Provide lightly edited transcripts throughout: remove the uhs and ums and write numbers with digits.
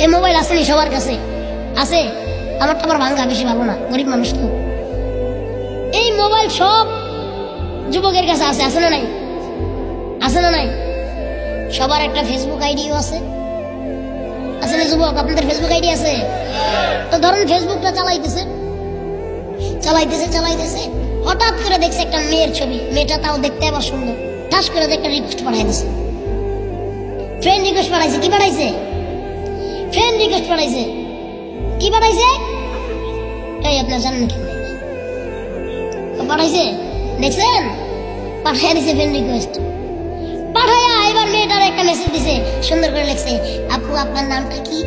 এই মোবাইল আসেনি সবার কাছে? আছে। আমারটা আবার ভাঙ্গা, বেশি ভালো না, গরিব মানুষ তো। এই মোবাইল সব যুবকের কাছে আছে, আছে না নাই? আছে না নাই? সবার একটা ফেসবুক আইডিও আছে, আছে না যুবক? আপনাদের ফেসবুক আইডি আছে? তো ধরেন ফেসবুকটা চালাইতেছে চালাইতেছে চালাইতেছে, হঠাৎ করে দেখছে একটা মেয়ের ছবি, মেয়েটা তাও দেখতে আবার সুন্দর, ঠাস করে একটা রিকোয়েস্ট পাঠাই দিছে, ফ্রেন্ড রিকোয়েস্ট পাঠাইছে। কি পাঠাইছে? ফ্রেন্ড রিকোয়েস্ট পাঠাইছে। কি পাঠাইছে? এই আপনার জানেন কি পাঠাইছে? দেখছেন? পাঠাইয়া দিছে ফ্রেন্ড রিকোয়েস্ট। পাঠাইয়া এবার মেয়েটার একটা মেসেজ দিছে, সুন্দর করে লিখছে, আপু আপনার নামটা কি,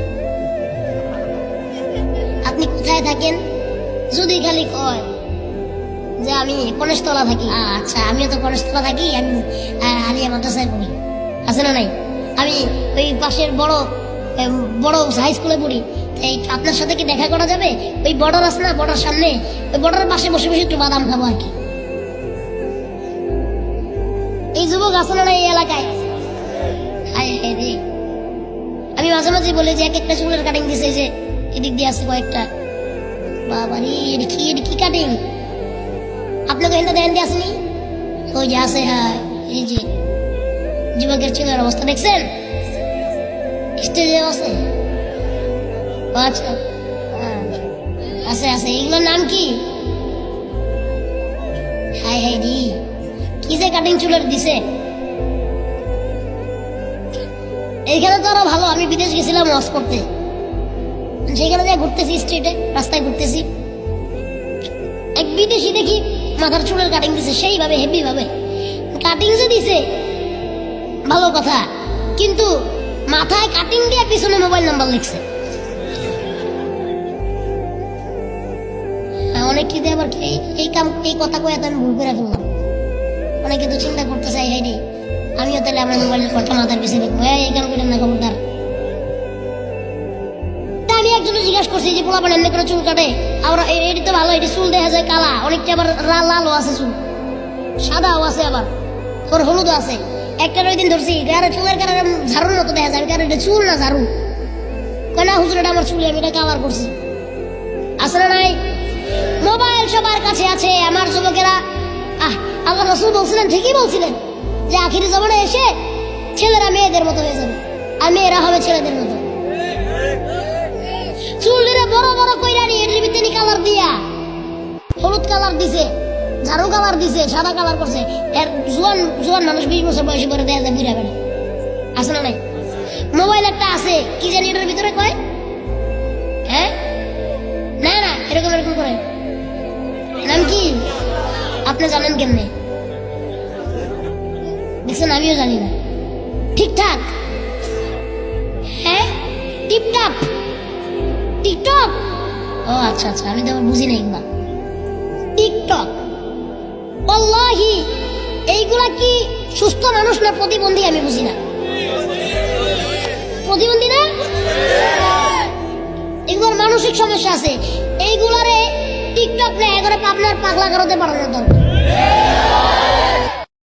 আপনি কোথায় থাকেন? যদি খালি কয় যে আমি কনেশতলা থাকি, আচ্ছা আমিও তো কনেশতলা থাকি, আমি আলিয়া মাদ্রাসায় পড়ি, আছে না নাই? আমি ওই পাশের বড় বড় হাই স্কুলে পড়ি, এই আপনার সাথে কি দেখা করা যাবে? ওই বর্ডার আছে না, বর্ডার সামনে, ওই বর্ডারের পাশে বসে বসে একটু বাদাম খাবো আর কি। এই যুবক আছে না এই এলাকায়? আমি মাঝে মাঝে বলি যে এক একটা চুলের কাটিং দিছে, যে এদিক দিয়ে আছে কয়েকটা, বাবারি এটা কি কাটিং? আপনাকে এখানটা দেন দিয়ে আসেনি? ওই যে আছে, হ্যাঁ এই যে যুবকের চুলের অবস্থা দেখছেন? স্টেজে আছে। আচ্ছা আছে আছে, এগুলোর নাম কি? হাই হাই রি, কি যে কাটিং চুলের দিছে। এইখানে তো আরো ভালো, আমি বিদেশ গেছিলাম ওয়াজ করতে, সেখানে যা ঘুরতেছি, স্ট্রিটে রাস্তায় ঘুরতেছি, এক বিদেশি দেখি মাথার চুলের কাটিং দিছে, সেইভাবে হেভি ভাবে কাটিং যে দিছে ভালো কথা, কিন্তু মাথায় কাটিং দিয়ে পিছনে মোবাইল নাম্বার লিখছে। অনেকে দিয়ে আবার এই কথা কয়ে আমি ভুল করে ফেললাম। অনেকে তো চিন্তা করতে চাই, হাই রে আমিও তাহলে আমার মোবাইলের কথা মাথার পিছনে লিখবো, এই কাম করেন না খবরদার। আমি একজনে জিজ্ঞাসা করছি যে পোলাপান এমনি করে চুল কাটে, আবার এটি তো ভালো, এটি চুল দেখা যায় কালা, অনেকটা আবার লালও আছে, চুল সাদাও আছে, আবার ওর হলুদও আছে। একটা ওই দিন ধরছি চুলের কারণে ঝাড়ুর মতো দেখা যাবে, কারণ এটা চুল না ঝাড়ু। কেনা হুজুর এটা আমার চুল, আমি এটা কালার করছি। আছে না নাই? মোবাইল সবার কাছে আছে। আমার যুবকেরা, আল্লাহ রাসূল বলছিলেন, ঠিকই বলছিলেন, যে আখিরি জামানায় এসে ছেলেরা মেয়েদের মতো হয়ে যাবে আর মেয়েরা হবে ছেলেদের মতো। চুলটা বড় বড় কইরা নিয়ে এর ভিতরে কালার দিয়া, হলুদ কালার দিছে, ঝাড়ু কালার দিছে, সাদা কালার করছে। এর জোয়ান জোয়ান মানুষ 20 বছর বয়সে পরে দেখা যায় বুড়া বেড়া। আছে না নাই? মোবাইল একটা আছে, কি জানি এটার ভিতরে কয়, হ্যাঁ না না এরকম এরকম করে, নাম কি আপনি জানেন কেমনে? দেখছেন, আমিও জানি না। ঠিকঠাক, হ্যাঁ টিপটপ, টিকটক। ও আচ্ছা আচ্ছা, আমি তো বুঝি না এগুলা। টিকটক, আল্লাহি এইগুলা কি সুস্থ মানুষ না প্রতিবন্ধী? আমি বুঝি না। প্রতিবন্ধী না, এগুলোর মানসিক সমস্যা আছে। এইগুলারে টিকটক না এগুলো আপনার পাগলা করতে পারানোর দরকার।